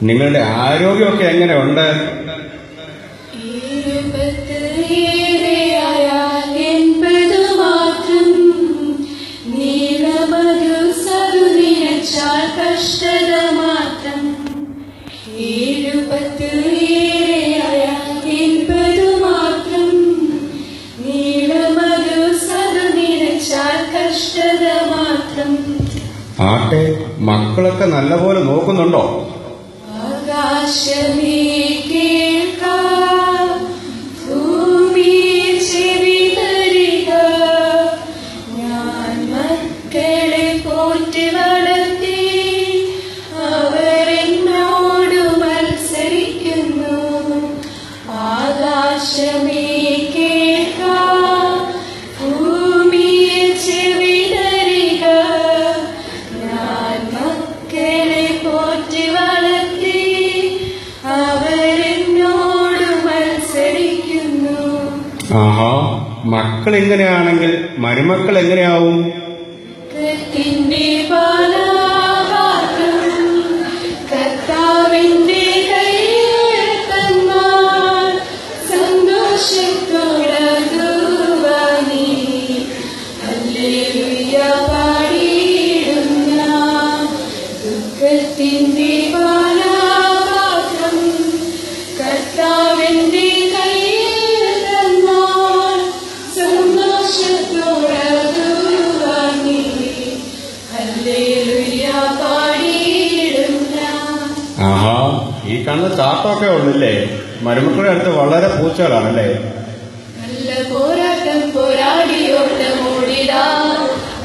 നിങ്ങളുടെ ആരോഗ്യമൊക്കെ എങ്ങനെയുണ്ട്? ആട്ടെ, മക്കളൊക്കെ നല്ലപോലെ നോക്കുന്നുണ്ടോ? ആകാശമേ കേൾക്കാം, ഭൂമിയെ ചെവി തരിക. ഞാൻ മക്കളെ പോറ്റി വളർത്തി, അവരെന്നോട് മത്സരിക്കുന്നു. ആകാശമേ കേൾക്കാം, ഭൂമിയെ ചെവി തരിക. ഞാൻ മക്കളെ പോറ്റി വളർത്തി, അവരെന്നോട് മത്സരിക്കുന്നു. ആഹാ, മക്കൾ എങ്ങനെയാണെങ്കിൽ മരുമക്കൾ എങ്ങനെയാവും? കർത്താവിന്റെ പാലാപാത്രം കർത്താവിന്റെ കയ്യിൽ തന്നാൽ സന്തോഷത്തോടതുവാനീ ഹല്ലേലൂയ പാടിയിടും ഞാൻ. ദുഃഖത്തിന്റെ പാലാപാത്രം കർത്താവിന്റെ കയ്യിൽ തന്നാൽ സന്തോഷത്തോടതുവാനീ ഹല്ലേലൂയ പാടിയിടും ഞാൻ. ആഹാ, ഈ കാണുന്ന ചാട്ടമൊക്കെ ഉള്ളല്ലേ? മരുമക്കളുടെ അടുത്ത് വളരെ പൂച്ചകളാണല്ലേ? നല്ല പോരാട്ടം പോരാടിയോട്ടം ഓടിടാം,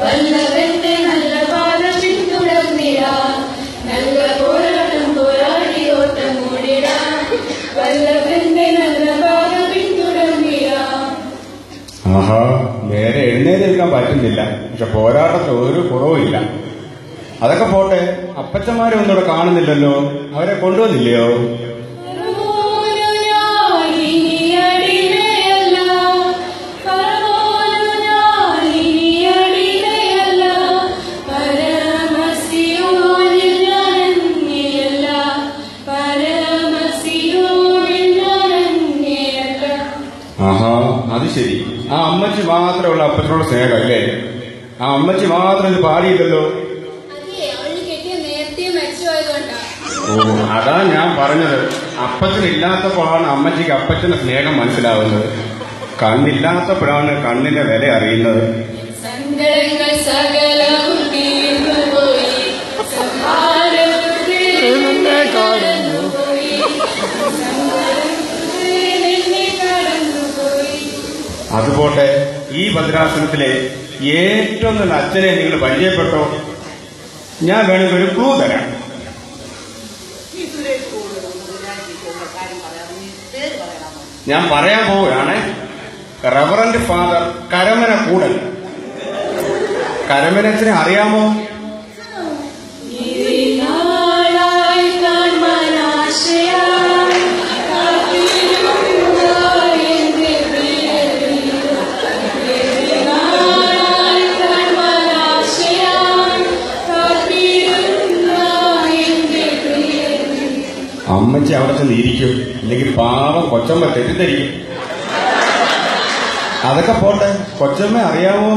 വല്ലവന്റെ നല്ല പാത പിന്തുടർന്നിടാം. നല്ല പോരാട്ടം പോരാടിയോട്ടം ഓടിടാം, വല്ലവന്റെ നല്ല പാത പിന്തുടർന്നിടാം. ആഹാ, നേരെ എഴുന്നേൽക്കാൻ പറ്റുന്നില്ല, പക്ഷെ പോരാട്ടത്തിൽ ഒരു കുറവുമില്ല. അതൊക്കെ പോട്ടെ, അപ്പച്ചന്മാരെ ഒന്നും ഇവിടെ കാണുന്നില്ലല്ലോ, അവരെ കൊണ്ടുവന്നില്ലയോ? ആഹാ, അത് ശരി. ആ അമ്മച്ചി മാത്രമുള്ള അപ്പച്ചനോട് സ്നേഹമല്ലേ? ആ അമ്മച്ചി മാത്രം ഇത് പാടിയില്ലല്ലോ. ഓ, അതാ ഞാൻ പറഞ്ഞത്, അപ്പച്ചനില്ലാത്തപ്പോഴാണ് അമ്മച്ചിക്ക് അപ്പച്ചന്റെ സ്നേഹം മനസ്സിലാവുന്നത്. കണ്ണില്ലാത്തപ്പോഴാണ് കണ്ണിന്റെ വില അറിയുന്നത്. സങ്കടങ്ങൾ സകലവും തീർന്നുപോയി, സംഹാരത്തിൽ നിന്നെ കടന്നുപോയി, സംഹാരത്തിൽ നിന്നെ കടന്നുപോയി. അതുപോട്ടെ, ഈ ഭദ്രാസനത്തിലെ ഏറ്റവും നല്ല അച്ഛനെ നിങ്ങൾ പരിചയപ്പെട്ടോ? ഞാൻ വേണമെങ്കിൽ ഒരു ക്ലൂ തരാം. ഞാൻ പറയാൻ പോവുകയാണ്. Reverend father Karamana Koodan. കരമനച്ചനെ അറിയാമോ? നാളായി കാണാൻ ആശയായി കാത്തിരുന്ന എന്റെ പ്രിയരേ, നാളായി കാണാൻ ആശയായി കാത്തിരുന്ന എന്റെ പ്രിയരേ. അമ്മച്ചി അവിടെ ചെന്ന് ഇരിക്കും, അല്ലെങ്കിൽ പാവം കൊച്ചമ്മ തെറ്റിദ്ധരിക്കും. അതൊക്കെ പോട്ടെ, കൊച്ചമ്മ അറിയാമോ?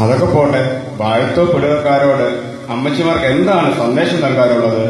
അതൊക്കെ പോട്ടെ, വാഴത്തോ പിടുകക്കാരോട് അമ്മച്ചിമാർക്ക് എന്താണ് സന്ദേശം നൽകാറുള്ളത്?